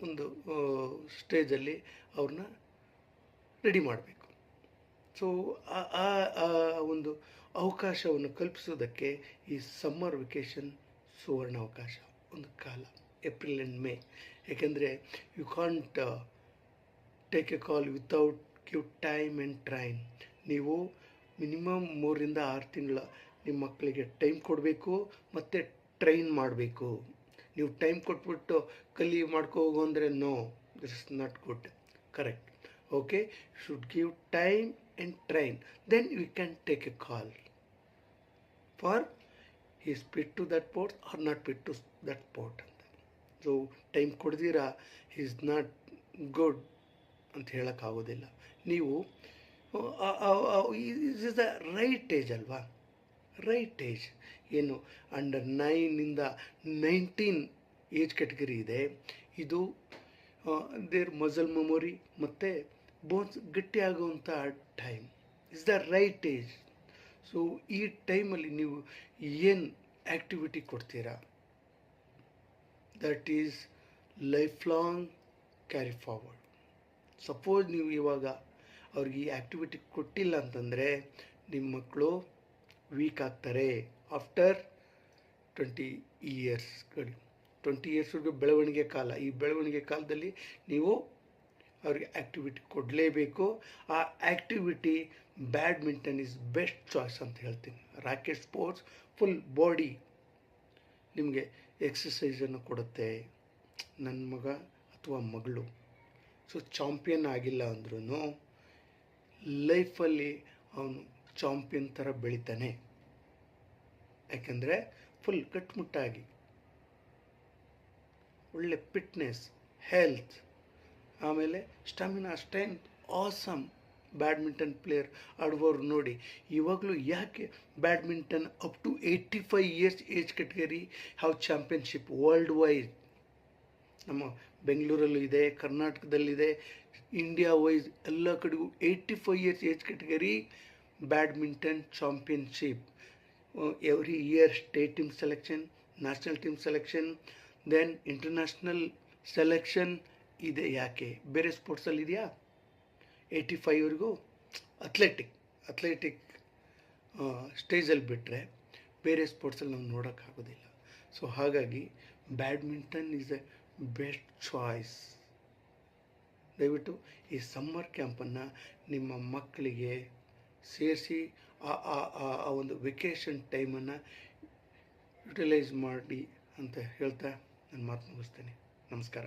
ಒಂದು ಸ್ಟೇಜಲ್ಲಿ ಅವ್ರನ್ನ ರೆಡಿ ಮಾಡಬೇಕು. ಸೊ ಆ ಒಂದು ಅವಕಾಶವನ್ನು ಕಲ್ಪಿಸೋದಕ್ಕೆ ಈ ಸಮ್ಮರ್ ವೆಕೇಷನ್ ಸುವರ್ಣ ಅವಕಾಶ, ಒಂದು ಕಾಲ, ಏಪ್ರಿಲ್ ಆ್ಯಂಡ್ ಮೇ. ಏಕೆಂದರೆ you can't take a call without give time and train. ನೀವು ಮಿನಿಮಮ್ 3-6 ತಿಂಗಳ ನಿಮ್ಮ ಮಕ್ಕಳಿಗೆ ಟೈಮ್ ಕೊಡಬೇಕು ಮತ್ತು ಟ್ರೈನ್ ಮಾಡಬೇಕು. ನೀವು ಟೈಮ್ ಕೊಟ್ಬಿಟ್ಟು ಕಲಿ ಮಾಡ್ಕೋಗು ಅಂದರೆ no, this is not good, correct. Okay, should give time and train, then you can take a call for he is fit to that sport or not fit to that sport ಅಂತ. So time ಕೊಡ್ದಿರಾ he is not good ಅಂತ ಹೇಳೋಕ್ಕಾಗೋದಿಲ್ಲ. ನೀವು is the right age ಅಲ್ವಾ, right age. ಏನು under 9ಇಂದ 19 age category ಇದೆ. ಇದು ದೇರ್ ಮಸಲ್ ಮೆಮೊರಿ ಮತ್ತು ಬೋನ್ಸ್ ಗಟ್ಟಿ ಆಗುವಂಥ time, is the right age. So ಈ ಟೈಮಲ್ಲಿ ನೀವು ಏನು ಆ್ಯಕ್ಟಿವಿಟಿ ಕೊಡ್ತೀರಾ, that is life long carry forward. Suppose ನೀವು ಇವಾಗ ಅವ್ರಿಗೆ ಈ ಆ್ಯಕ್ಟಿವಿಟಿ ಕೊಟ್ಟಿಲ್ಲ ಅಂತಂದರೆ ನಿಮ್ಮ ಮಕ್ಕಳು ವೀಕ್ ಆಗ್ತಾರೆ. ಆಫ್ಟರ್ 20 ಇಯರ್ಸ್ವರೆಗೂ ಬೆಳವಣಿಗೆ ಕಾಲ. ಈ ಬೆಳವಣಿಗೆ ಕಾಲದಲ್ಲಿ ನೀವು ಅವ್ರಿಗೆ ಆ್ಯಕ್ಟಿವಿಟಿ ಕೊಡಲೇಬೇಕು. ಆ activity badminton is best choice ಅಂತ ಹೇಳ್ತೀನಿ. ರಾಕೆಟ್ ಸ್ಪೋರ್ಟ್ಸ್ ಫುಲ್ ಬಾಡಿ ನಿಮಗೆ ಎಕ್ಸಸೈಸನ್ನು ಕೊಡುತ್ತೆ. ನನ್ನ ಮಗ ಅಥವಾ ಮಗಳು ಸೊ ಚಾಂಪಿಯನ್ ಆಗಿಲ್ಲ ಅಂದ್ರೂ ಲೈಫಲ್ಲಿ ಅವನು ಚಾಂಪಿಯನ್ ಥರ ಬೆಳಿತಾನೆ. ಯಾಕೆಂದರೆ ಫುಲ್ ಗಟ್ಟುಮುಟ್ಟಾಗಿ ಒಳ್ಳೆ ಫಿಟ್ನೆಸ್, ಹೆಲ್ತ್, ಆಮೇಲೆ stamina, strength, awesome. Badminton player ಆಡುವವರು ನೋಡಿ ಇವಾಗಲೂ ಯಾಕೆ badminton up to 85 years age category have championship world wide. ನಮ್ಮ ಬೆಂಗಳೂರಲ್ಲೂ ಇದೆ, ಕರ್ನಾಟಕದಲ್ಲಿದೆ, ಇಂಡಿಯಾ ವೈಸ್ ಎಲ್ಲ ಕಡೆಗೂ 85 years age category badminton championship. Every year state team selection, national team selection, then international selection ಇದೆ. ಯಾಕೆ ಬೇರೆ ಸ್ಪೋರ್ಟ್ಸಲ್ಲಿ ಇದೆಯಾ? 85ವರೆಗೂ ಅಥ್ಲೆಟಿಕ್ ಸ್ಟೇಜಲ್ಲಿ ಬಿಟ್ಟರೆ ಬೇರೆ ಸ್ಪೋರ್ಟ್ಸಲ್ಲಿ ನಾವು ನೋಡೋಕ್ಕಾಗೋದಿಲ್ಲ. ಸೊ ಹಾಗಾಗಿ badminton is A best choice. ದಯವಿಟ್ಟು ಈ ಸಮ್ಮರ್ ಕ್ಯಾಂಪನ್ನು ನಿಮ್ಮ ಮಕ್ಕಳಿಗೆ ಸೇರಿಸಿ ಆ ಒಂದು ವೆಕೇಷನ್ ಟೈಮನ್ನು ಯುಟಿಲೈಸ್ ಮಾಡಿ ಅಂತ ಹೇಳ್ತಾ ನನ್ನ ಮಾತು ಮುಗಿಸ್ತೇನೆ. ನಮಸ್ಕಾರ.